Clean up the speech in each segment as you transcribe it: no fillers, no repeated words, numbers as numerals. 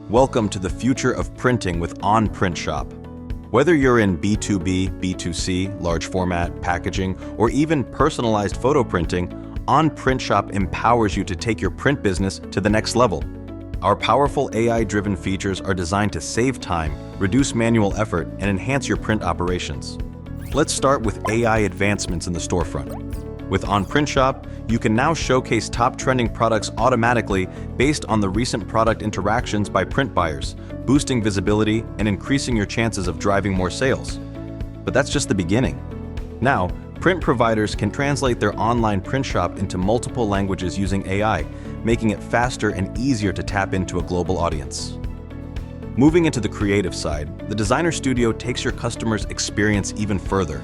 Welcome to the future of printing with OnPrintShop. Whether you're in B2B, B2C, large format, packaging, or even personalized photo printing, OnPrintShop empowers you to take your print business to the next level. Our powerful AI-driven features are designed to save time, reduce manual effort, and enhance your print operations. Let's start with AI advancements in the storefront. With OnPrintShop, you can now showcase top trending products automatically based on the recent product interactions by print buyers, boosting visibility and increasing your chances of driving more sales. But that's just the beginning. Now, print providers can translate their online print shop into multiple languages using AI, making it faster and easier to tap into a global audience. Moving into the creative side, the Designer Studio takes your customers' experience even further.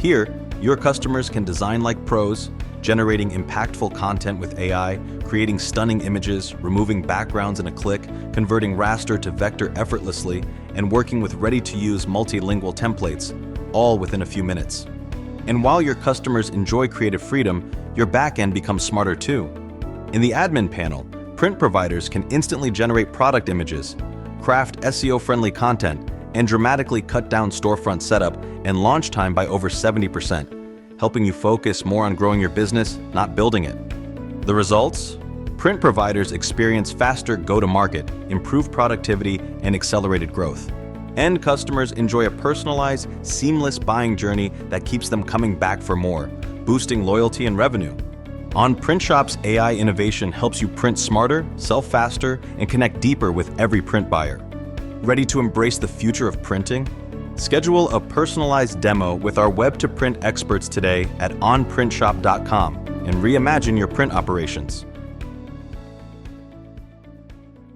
Here, your customers can design like pros, generating impactful content with AI, creating stunning images, removing backgrounds in a click, converting raster to vector effortlessly, and working with ready-to-use multilingual templates, all within a few minutes. And while your customers enjoy creative freedom, your backend becomes smarter too. In the admin panel, print providers can instantly generate product images, craft SEO-friendly content, and dramatically cut down storefront setup and launch time by over 70%, helping you focus more on growing your business, not building it. The results? Print providers experience faster go-to-market, improved productivity, and accelerated growth. End customers enjoy a personalized, seamless buying journey that keeps them coming back for more, boosting loyalty and revenue. OnPrintShop's AI innovation helps you print smarter, sell faster, and connect deeper with every print buyer. Ready to embrace the future of printing? Schedule a personalized demo with our web-to-print experts today at onprintshop.com and reimagine your print operations.